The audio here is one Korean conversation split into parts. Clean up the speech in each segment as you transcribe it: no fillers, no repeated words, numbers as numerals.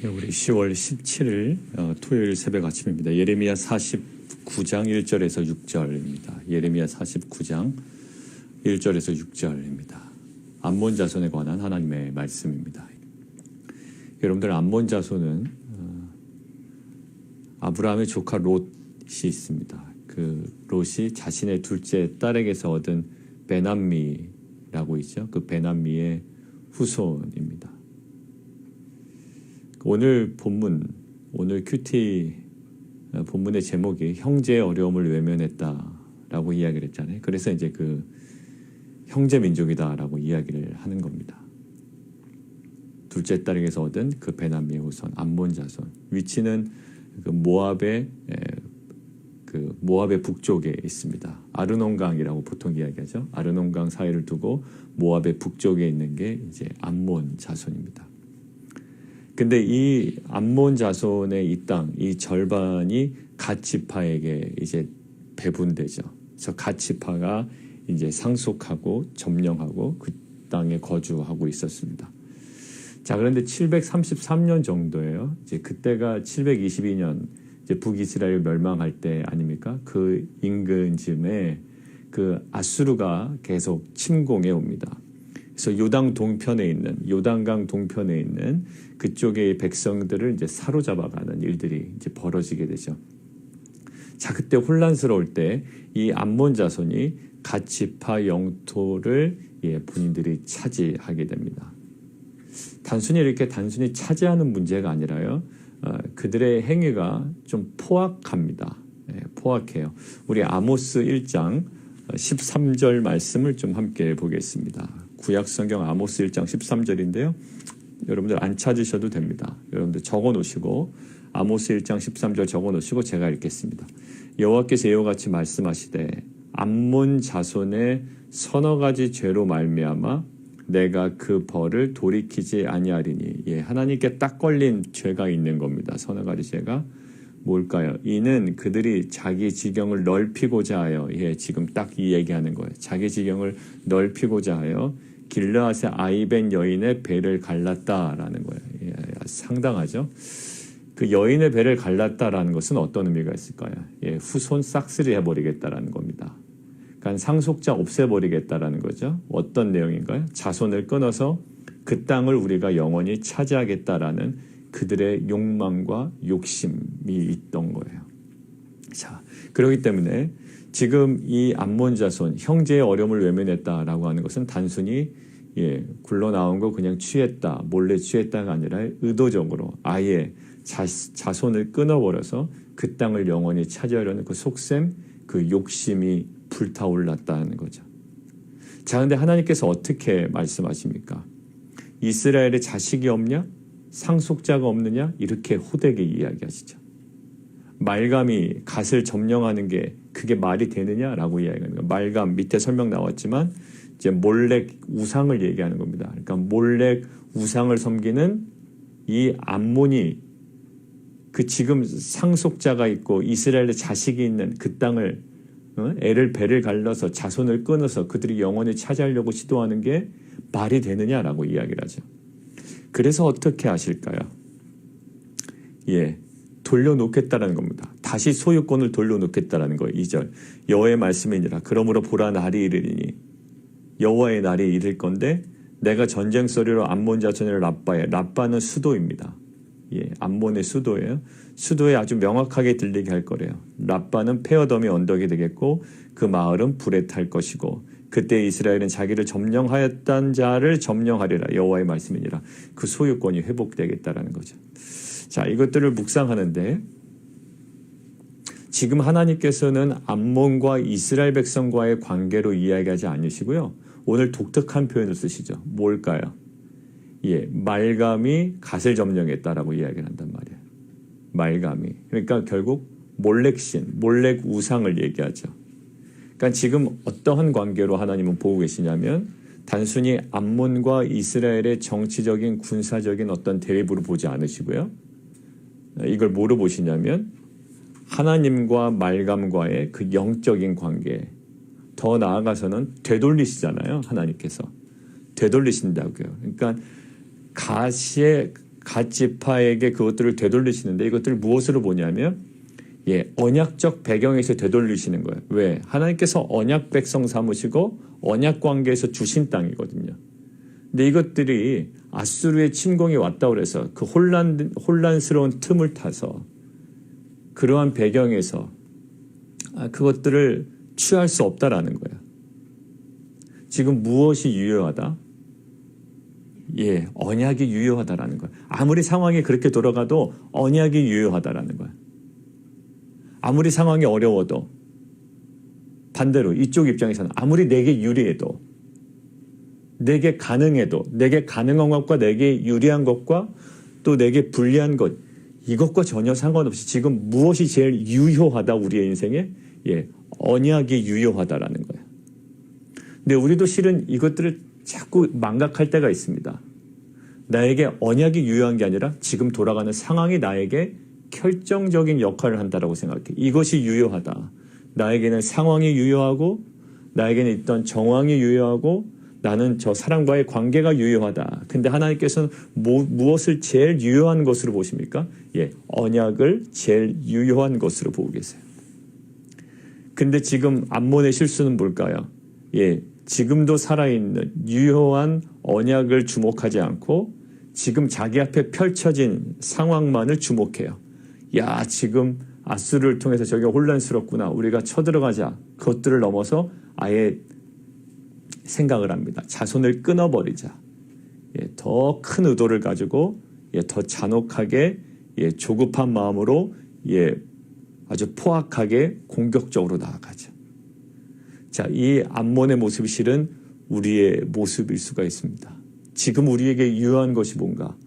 우리 10월 17일 토요일 새벽 아침입니다. 예레미야 49장 1절에서 6절입니다. 예레미야 49장 1절에서 6절입니다. 암몬 자손에 관한 하나님의 말씀입니다. 여러분들, 암몬 자손은 아브라함의 조카 롯이 있습니다. 그 롯이 자신의 둘째 딸에게서 얻은 베남미라고 있죠. 그 베남미의 후손입니다. 오늘 본문, 오늘 큐티 본문의 제목이 형제의 어려움을 외면했다라고 이야기를 했잖아요. 그래서 이제 그 형제 민족이다라고 이야기를 하는 겁니다. 둘째 딸에게서 얻은 그 베남미의 후손, 암몬 자손. 위치는 그 모압의 북쪽에 있습니다. 아르논강이라고 보통 이야기하죠. 아르논강 사이를 두고 모압의 북쪽에 있는 게 이제 암몬 자손입니다. 근데 이 암몬 자손의 이 땅, 이 절반이 갓 지파에게 이제 배분되죠. 그래서 갓 지파가 이제 상속하고 점령하고 그 땅에 거주하고 있었습니다. 자, 그런데 733년 정도예요. 이제 그때가 722년 이제 북이스라엘 멸망할 때 아닙니까? 그 인근쯤에 그 아수르가 계속 침공해 옵니다. 그래서 요단강 동편에 있는 그쪽의 백성들을 이제 사로잡아가는 일들이 이제 벌어지게 되죠. 자, 그때 혼란스러울 때 이 암몬 자손이 갓 지파 영토를 본인들이 차지하게 됩니다. 단순히 차지하는 문제가 아니라요. 그들의 행위가 좀 포악합니다. 포악해요. 우리 아모스 1장 13절 말씀을 좀 함께 보겠습니다. 구약성경 아모스 1장 13절인데요. 여러분들 안 찾으셔도 됩니다. 여러분들 적어놓으시고 아모스 1장 13절 적어놓으시고 제가 읽겠습니다. 여호와께서 이와 같이 말씀하시되 암몬 자손의 서너 가지 죄로 말미암아 내가 그 벌을 돌이키지 아니하리니. 하나님께 딱 걸린 죄가 있는 겁니다. 서너 가지 죄가 뭘까요? 이는 그들이 자기 지경을 넓히고자 하여, 지금 딱 이 얘기하는 거예요. 자기 지경을 넓히고자 하여 길르앗의 아이벤 여인의 배를 갈랐다라는 거예요. 상당하죠? 그 여인의 배를 갈랐다라는 것은 어떤 의미가 있을까요? 후손 싹쓸이 해버리겠다라는 겁니다. 그러니까 상속자 없애버리겠다라는 거죠. 어떤 내용인가요? 자손을 끊어서 그 땅을 우리가 영원히 차지하겠다라는 그들의 욕망과 욕심이 있던 거예요. 자, 그렇기 때문에 지금 이 암몬 자손, 형제의 어려움을 외면했다라고 하는 것은 단순히 굴러나온 거 그냥 취했다, 몰래 취했다가 아니라 의도적으로 아예 자손을 끊어버려서 그 땅을 영원히 차지하려는 그 속셈, 그 욕심이 불타올랐다는 거죠. 자, 근데 하나님께서 어떻게 말씀하십니까? 이스라엘에 자식이 없냐? 상속자가 없느냐? 이렇게 호되게 이야기하시죠. 말감이 갓을 점령하는 게 그게 말이 되느냐라고 이야기하는 거예요. 말감 밑에 설명 나왔지만 이제 몰렉 우상을 얘기하는 겁니다. 그러니까 몰렉 우상을 섬기는 이 암몬이 그 지금 상속자가 있고 이스라엘의 자식이 있는 그 땅을 배를 갈라서 자손을 끊어서 그들이 영원히 차지하려고 시도하는 게 말이 되느냐라고 이야기를 하죠. 그래서 어떻게 하실까요? 돌려놓겠다라는 겁니다. 다시 소유권을 돌려놓겠다라는 거예요. 2절. 여호와의 말씀이니라. 그러므로 보라 날이 이르리니 여호와의 날이 이를 건데 내가 전쟁 소리로 암몬 자손을 랍바는 수도입니다. 암몬의 수도예요. 수도에 아주 명확하게 들리게 할 거래요. 랍바는 페어덤이 언덕이 되겠고 그 마을은 불에 탈 것이고 그때 이스라엘은 자기를 점령하였던 자를 점령하리라. 여호와의 말씀이니라. 그 소유권이 회복되겠다라는 거죠. 자, 이것들을 묵상하는데 지금 하나님께서는 암몬과 이스라엘 백성과의 관계로 이야기하지 않으시고요. 오늘 독특한 표현을 쓰시죠. 뭘까요? 말감이 갓을 점령했다라고 이야기를 한단 말이에요. 말감이. 그러니까 결국 몰렉신, 몰렉 우상을 얘기하죠. 그러니까 지금 어떠한 관계로 하나님은 보고 계시냐면 단순히 암몬과 이스라엘의 정치적인 군사적인 어떤 대립으로 보지 않으시고요. 이걸 뭐로 보시냐면 하나님과 말감과의 그 영적인 관계, 더 나아가서는 되돌리시잖아요. 하나님께서 되돌리신다고요. 그러니까 갓 지파에게 그것들을 되돌리시는데 이것들을 무엇으로 보냐면 언약적 배경에서 되돌리시는 거예요. 왜? 하나님께서 언약 백성 삼으시고 언약 관계에서 주신 땅이거든요. 근데 이것들이 아수르의 침공이 왔다고 해서 그 혼란스러운 틈을 타서 그러한 배경에서 그것들을 취할 수 없다라는 거예요. 지금 무엇이 유효하다? 언약이 유효하다라는 거예요. 아무리 상황이 그렇게 돌아가도 언약이 유효하다라는 거예요. 아무리 상황이 어려워도 반대로 이쪽 입장에서는 아무리 내게 유리해도 내게 가능해도 내게 가능한 것과 내게 유리한 것과 또 내게 불리한 것 이것과 전혀 상관없이 지금 무엇이 제일 유효하다 우리의 인생에 언약이 유효하다라는 거예요. 근데 우리도 실은 이것들을 자꾸 망각할 때가 있습니다. 나에게 언약이 유효한 게 아니라 지금 돌아가는 상황이 나에게 결정적인 역할을 한다라고 생각해. 이것이 유효하다. 나에게는 상황이 유효하고 나에게는 있던 정황이 유효하고 나는 저 사람과의 관계가 유효하다. 근데 하나님께서는 무엇을 제일 유효한 것으로 보십니까? 언약을 제일 유효한 것으로 보고 계세요. 근데 지금 암몬의 실수는 뭘까요? 지금도 살아있는 유효한 언약을 주목하지 않고 지금 자기 앞에 펼쳐진 상황만을 주목해요. 지금 아수르를 통해서 저기가 혼란스럽구나. 우리가 쳐들어가자. 그것들을 넘어서 아예 생각을 합니다. 자손을 끊어버리자. 더 큰 의도를 가지고 더 잔혹하게 조급한 마음으로 아주 포악하게 공격적으로 나아가죠. 자, 이 암몬의 모습이 실은 우리의 모습일 수가 있습니다. 지금 우리에게 유효한 것이 뭔가?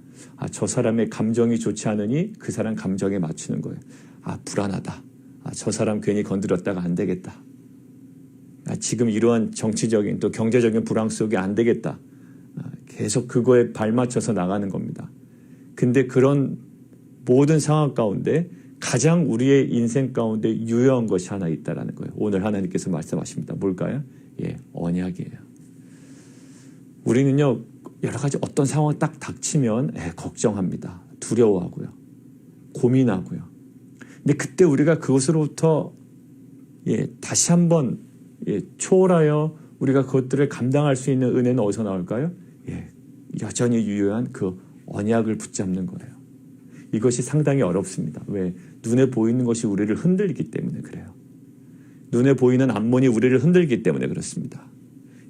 저 사람의 감정이 좋지 않으니 그 사람 감정에 맞추는 거예요. 불안하다. 저 사람 괜히 건드렸다가 안 되겠다. 지금 이러한 정치적인 또 경제적인 불황 속에 안 되겠다. 계속 그거에 발맞춰서 나가는 겁니다. 근데 그런 모든 상황 가운데 가장 우리의 인생 가운데 유효한 것이 하나 있다라는 거예요. 오늘 하나님께서 말씀하십니다. 뭘까요? 언약이에요. 우리는요, 여러 가지 어떤 상황이 딱 닥치면 걱정합니다. 두려워하고요. 고민하고요. 근데 그때 우리가 그것으로부터 다시 한번 초월하여 우리가 그것들을 감당할 수 있는 은혜는 어디서 나올까요? 여전히 유효한 그 언약을 붙잡는 거예요. 이것이 상당히 어렵습니다. 왜? 눈에 보이는 것이 우리를 흔들기 때문에 그래요. 눈에 보이는 암몬이 우리를 흔들기 때문에 그렇습니다.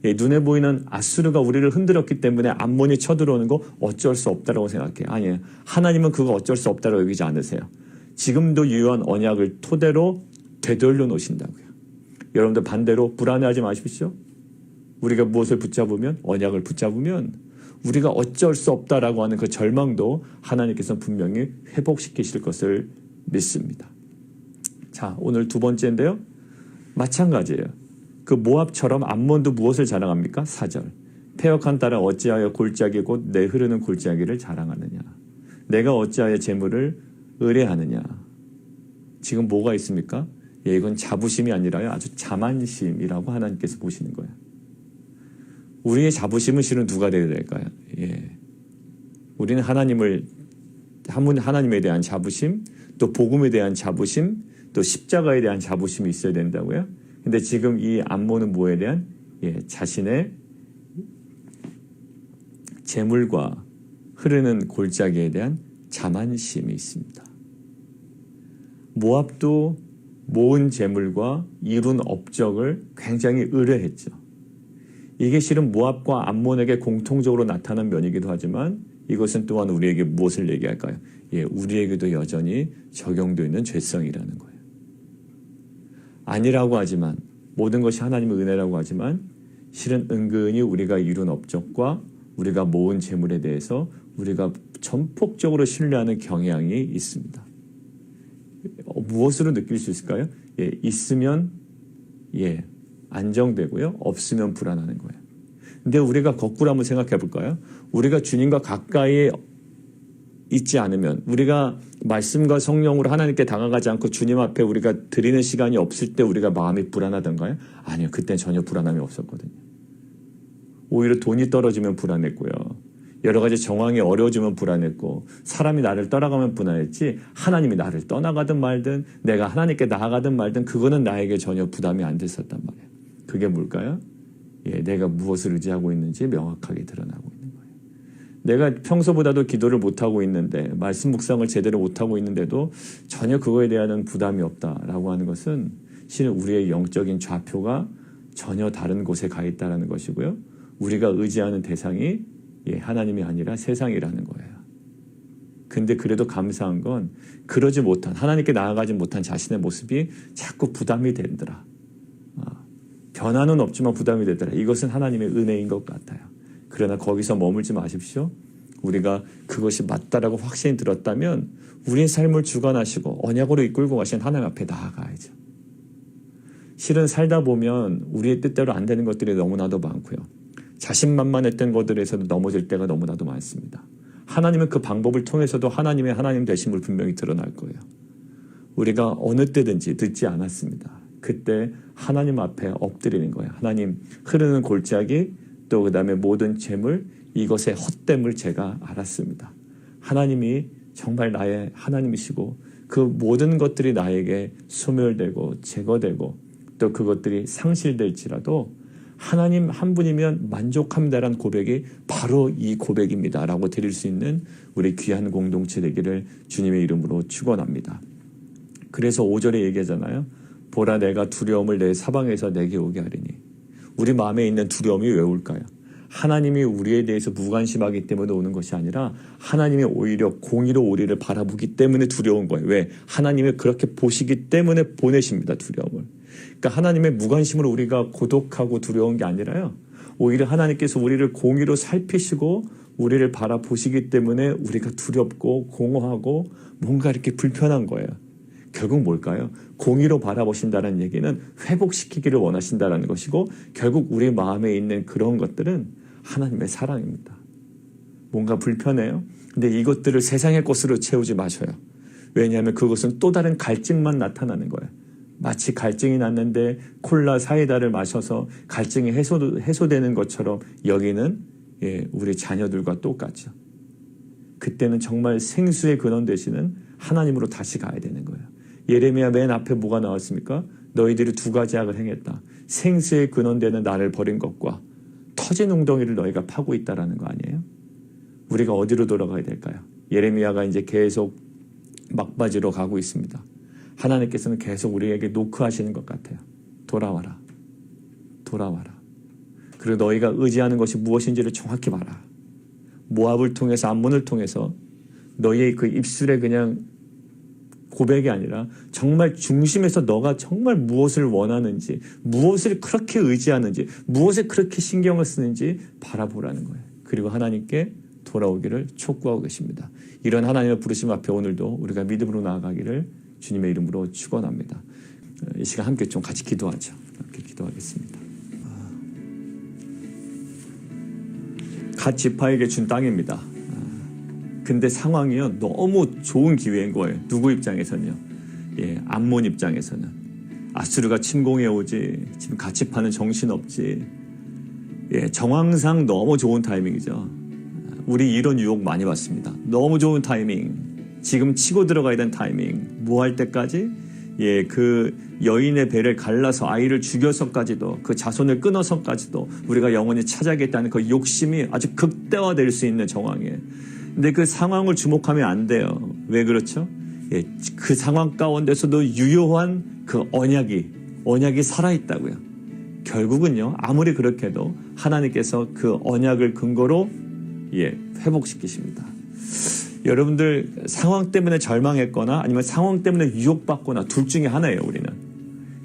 눈에 보이는 아수르가 우리를 흔들었기 때문에 암몬이 쳐들어오는 거 어쩔 수 없다라고 생각해요. 아니에요. 하나님은 그거 어쩔 수 없다라고 여기지 않으세요. 지금도 유효한 언약을 토대로 되돌려 놓으신다고요. 여러분들 반대로 불안해하지 마십시오. 우리가 무엇을 붙잡으면 언약을 붙잡으면 우리가 어쩔 수 없다라고 하는 그 절망도 하나님께서 분명히 회복시키실 것을 믿습니다. 자, 오늘 두 번째인데요. 마찬가지예요. 그 모압처럼 암몬도 무엇을 자랑합니까? 4절. 패역한 딸은 어찌하여 골짜기 곧 내 흐르는 골짜기를 자랑하느냐. 내가 어찌하여 재물을 의뢰하느냐. 지금 뭐가 있습니까? 이건 자부심이 아니라요. 아주 자만심이라고 하나님께서 보시는 거예요. 우리의 자부심은 실은 누가 되어야 될까요? 우리는 하나님에 대한 자부심, 또 복음에 대한 자부심, 또 십자가에 대한 자부심이 있어야 된다고요. 근데 지금 이 암몬은 뭐에 대한? 자신의 재물과 흐르는 골짜기에 대한 자만심이 있습니다. 모압도 모은 재물과 이룬 업적을 굉장히 의뢰했죠. 이게 실은 모압과 암몬에게 공통적으로 나타난 면이기도 하지만 이것은 또한 우리에게 무엇을 얘기할까요? 우리에게도 여전히 적용되어 있는 죄성이라는 거예요. 아니라고 하지만 모든 것이 하나님의 은혜라고 하지만 실은 은근히 우리가 이룬 업적과 우리가 모은 재물에 대해서 우리가 전폭적으로 신뢰하는 경향이 있습니다. 무엇으로 느낄 수 있을까요? 있으면 안정되고요. 없으면 불안하는 거예요. 근데 우리가 거꾸로 한번 생각해 볼까요? 우리가 주님과 가까이 있지 않으면 우리가 말씀과 성령으로 하나님께 다가가지 않고 주님 앞에 우리가 드리는 시간이 없을 때 우리가 마음이 불안하던가요? 아니요. 그때는 전혀 불안함이 없었거든요. 오히려 돈이 떨어지면 불안했고요. 여러 가지 정황이 어려워지면 불안했고 사람이 나를 떠나가면 불안했지 하나님이 나를 떠나가든 말든 내가 하나님께 나아가든 말든 그거는 나에게 전혀 부담이 안 됐었단 말이에요. 그게 뭘까요? 내가 무엇을 의지하고 있는지 명확하게 드러나고 있는 거예요. 내가 평소보다도 기도를 못하고 있는데 말씀 묵상을 제대로 못하고 있는데도 전혀 그거에 대한 부담이 없다라고 하는 것은 실은 우리의 영적인 좌표가 전혀 다른 곳에 가 있다는 것이고요. 우리가 의지하는 대상이 하나님이 아니라 세상이라는 거예요. 근데 그래도 감사한 건 그러지 못한 하나님께 나아가지 못한 자신의 모습이 자꾸 부담이 되더라. 변화는 없지만 부담이 되더라. 이것은 하나님의 은혜인 것 같아요. 그러나 거기서 머물지 마십시오. 우리가 그것이 맞다라고 확신이 들었다면 우리의 삶을 주관하시고 언약으로 이끌고 가신 하나님 앞에 나아가야죠. 실은 살다 보면 우리의 뜻대로 안 되는 것들이 너무나도 많고요. 자신만만했던 것들에서도 넘어질 때가 너무나도 많습니다. 하나님은 그 방법을 통해서도 하나님의 하나님 되심을 분명히 드러날 거예요. 우리가 어느 때든지 듣지 않았습니다. 그때 하나님 앞에 엎드리는 거예요. 하나님, 흐르는 골짜기 또 그다음에 모든 재물 이것의 헛됨을 제가 알았습니다. 하나님이 정말 나의 하나님이시고 그 모든 것들이 나에게 소멸되고 제거되고 또 그것들이 상실될지라도 하나님 한 분이면 만족합니다라는 고백이 바로 이 고백입니다라고 드릴 수 있는 우리 귀한 공동체 되기를 주님의 이름으로 축원합니다. 그래서 5절에 얘기하잖아요. 보라 내가 두려움을 내 사방에서 내게 오게 하리니. 우리 마음에 있는 두려움이 왜 올까요? 하나님이 우리에 대해서 무관심하기 때문에 오는 것이 아니라 하나님이 오히려 공의로 우리를 바라보기 때문에 두려운 거예요. 왜? 하나님이 그렇게 보시기 때문에 보내십니다. 두려움을. 그러니까 하나님의 무관심으로 우리가 고독하고 두려운 게 아니라요. 오히려 하나님께서 우리를 공의로 살피시고 우리를 바라보시기 때문에 우리가 두렵고 공허하고 뭔가 이렇게 불편한 거예요. 결국 뭘까요? 공의로 바라보신다는 얘기는 회복시키기를 원하신다는 것이고 결국 우리 마음에 있는 그런 것들은 하나님의 사랑입니다. 뭔가 불편해요. 근데 이것들을 세상의 것으로 채우지 마셔요. 왜냐하면 그것은 또 다른 갈증만 나타나는 거예요. 마치 갈증이 났는데 콜라 사이다를 마셔서 갈증이 해소되는 것처럼 여기는 우리 자녀들과 똑같죠. 그때는 정말 생수의 근원 되시는 하나님으로 다시 가야 되는 거예요. 예레미야 맨 앞에 뭐가 나왔습니까? 너희들이 두 가지 악을 행했다. 생수의 근원 되는 나를 버린 것과 터진 웅덩이를 너희가 파고 있다라는 거 아니에요? 우리가 어디로 돌아가야 될까요? 예레미야가 이제 계속 막바지로 가고 있습니다. 하나님께서는 계속 우리에게 노크하시는 것 같아요. 돌아와라. 돌아와라. 그리고 너희가 의지하는 것이 무엇인지를 정확히 말아. 모압을 통해서 암몬을 통해서 너희의 그 입술에 그냥 고백이 아니라 정말 중심에서 너가 정말 무엇을 원하는지 무엇을 그렇게 의지하는지 무엇에 그렇게 신경을 쓰는지 바라보라는 거예요. 그리고 하나님께 돌아오기를 촉구하고 계십니다. 이런 하나님의 부르심 앞에 오늘도 우리가 믿음으로 나아가기를 주님의 이름으로 축원합니다. 이 시간 함께 좀 같이 기도하죠. 함께 기도하겠습니다. 갓 지파에게 준 땅입니다. 근데 상황이요 너무 좋은 기회인 거예요. 누구 입장에서는요? 암몬 입장에서는 아수르가 침공해 오지 지금 갓 지파는 정신없지. 정황상 너무 좋은 타이밍이죠. 우리 이런 유혹 많이 받습니다. 너무 좋은 타이밍. 지금 치고 들어가야 되는 타이밍. 뭐 할 때까지? 그 여인의 배를 갈라서 아이를 죽여서까지도 그 자손을 끊어서까지도 우리가 영원히 찾아야겠다는 그 욕심이 아주 극대화될 수 있는 정황이에요. 근데 그 상황을 주목하면 안 돼요. 왜 그렇죠? 그 상황 가운데서도 유효한 그 언약이 살아있다고요. 결국은요 아무리 그렇게 해도 하나님께서 그 언약을 근거로 회복시키십니다. 여러분들 상황 때문에 절망했거나 아니면 상황 때문에 유혹받거나 둘 중에 하나예요. 우리는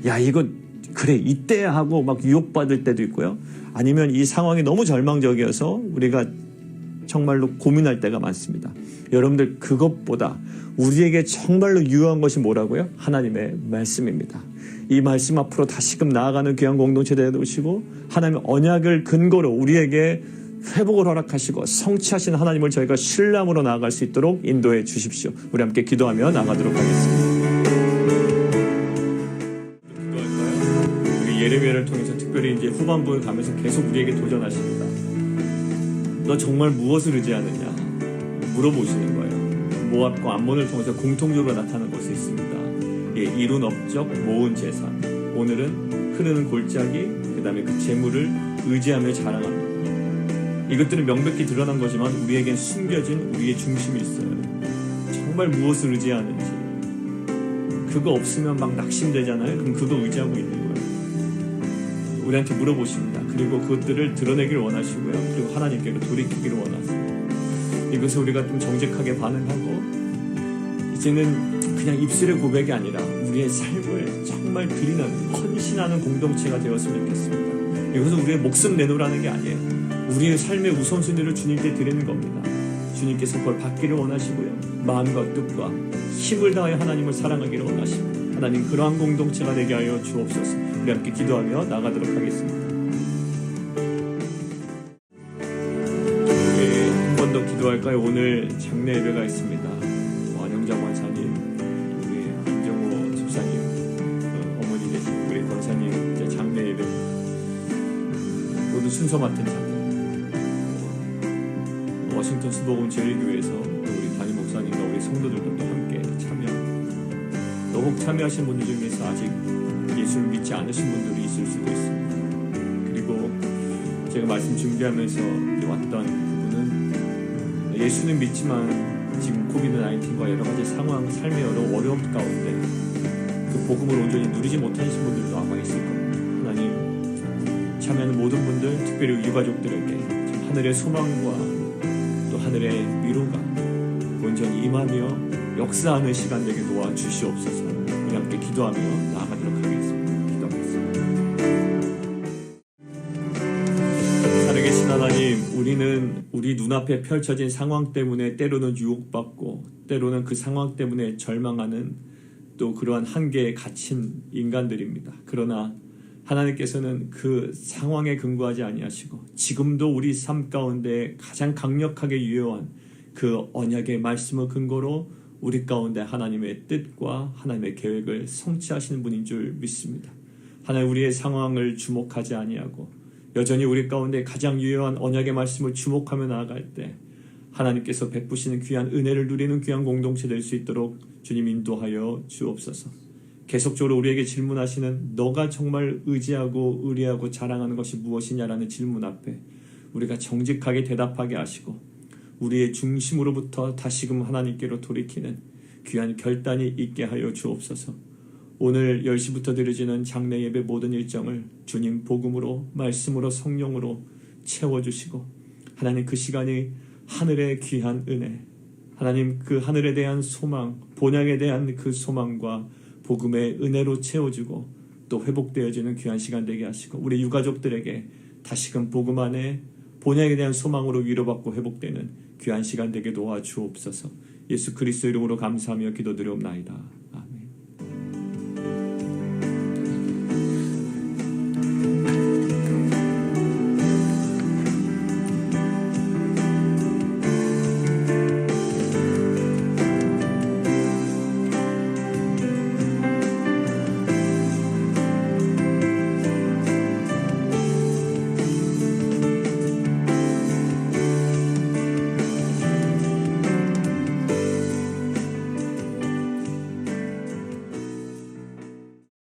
이거 그래 이때 하고 막 유혹받을 때도 있고요. 아니면 이 상황이 너무 절망적이어서 우리가 정말로 고민할 때가 많습니다. 여러분들 그것보다 우리에게 정말로 유효한 것이 뭐라고요? 하나님의 말씀입니다. 이 말씀 앞으로 다시금 나아가는 귀한 공동체 되어주시고 하나님의 언약을 근거로 우리에게 회복을 허락하시고 성취하신 하나님을 저희가 신뢰함으로 나아갈 수 있도록 인도해 주십시오. 우리 함께 기도하며 나가도록 하겠습니다. 기도할까요? 우리 예레미야를 통해서 특별히 이제 후반부에 가면서 계속 우리에게 도전하십니다. 너 정말 무엇을 의지하느냐 물어보시는 거예요. 모압과 암몬을 통해서 공통적으로 나타나는 것이 있습니다. 이룬 업적, 모은 재산. 오늘은 흐르는 골짜기, 그 다음에 그 재물을 의지하며 자랑합니다. 이것들은 명백히 드러난 거지만 우리에겐 숨겨진 우리의 중심이 있어요. 정말 무엇을 의지하는지. 그거 없으면 막 낙심되잖아요. 그럼 그거 의지하고 있는 거예요. 우리한테 물어보십니다. 그리고 그것들을 드러내기를 원하시고요. 그리고 하나님께로 돌이키기를 원하세요. 이것을 우리가 좀 정직하게 반응하고 이제는 그냥 입술의 고백이 아니라 우리의 삶을 정말 드리는 헌신하는 공동체가 되었으면 좋겠습니다. 이것은 우리의 목숨 내놓으라는 게 아니에요. 우리의 삶의 우선순위를 주님께 드리는 겁니다. 주님께서 그걸 받기를 원하시고요. 마음과 뜻과 힘을 다하여 하나님을 사랑하기를 원하십니다. 하나님 그러한 공동체가 되게 하여 주옵소서. 우리 함께 기도하며 나가도록 하겠습니다. 우리 한 번 더 기도할까요? 오늘 장례 예배가 있습니다. 완영장 원사님, 우리 안정호 집사님, 어머니 되신 우리 권사님 이제 장례 예배 모두 순서 맡은 장례. 워싱턴 수복음 제일교회에서 우리 담임 목사님과 우리 성도들도 함께 참여. 또 혹 참여하신 분들 중에서 아직 예수를 믿지 않으신 분들이 있을 수도 있습니다. 그리고 제가 말씀 준비하면서 왔던 부분은 예수는 믿지만 지금 코비드-19과 여러 가지 상황, 삶의 여러 어려움 가운데 그 복음을 온전히 누리지 못하신 분들도 아마 있을 겁니다. 하나님 참여하는 모든 분들, 특별히 유가족들에게 하늘의 소망과 하늘의 위로가 온전히 임하며 역사하는 시간 되게 도와주시옵소서. 우리 함께 기도하며 나아가도록 하겠습니다. 기도하겠습니다. 살아계신 하나님, 우리는 우리 눈앞에 펼쳐진 상황 때문에 때로는 유혹받고 때로는 그 상황 때문에 절망하는 또 그러한 한계에 갇힌 인간들입니다. 그러나 하나님께서는 그 상황에 근거하지 아니하시고 지금도 우리 삶 가운데 가장 강력하게 유효한 그 언약의 말씀을 근거로 우리 가운데 하나님의 뜻과 하나님의 계획을 성취하시는 분인 줄 믿습니다. 하나님 우리의 상황을 주목하지 아니하고 여전히 우리 가운데 가장 유효한 언약의 말씀을 주목하며 나아갈 때 하나님께서 베푸시는 귀한 은혜를 누리는 귀한 공동체 될 수 있도록 주님 인도하여 주옵소서. 계속적으로 우리에게 질문하시는 너가 정말 의지하고 의뢰하고 자랑하는 것이 무엇이냐라는 질문 앞에 우리가 정직하게 대답하게 하시고 우리의 중심으로부터 다시금 하나님께로 돌이키는 귀한 결단이 있게 하여 주옵소서. 오늘 10시부터 드려지는 장례 예배 모든 일정을 주님 복음으로 말씀으로 성령으로 채워주시고 하나님 그 시간이 하늘의 귀한 은혜, 하나님 그 하늘에 대한 소망, 본향에 대한 그 소망과 복음의 은혜로 채워주고 또 회복되어지는 귀한 시간 되게 하시고 우리 유가족들에게 다시금 복음 안에 본향에 대한 소망으로 위로받고 회복되는 귀한 시간 되게 도와주옵소서. 예수 그리스도 이름으로 감사하며 기도드리옵나이다.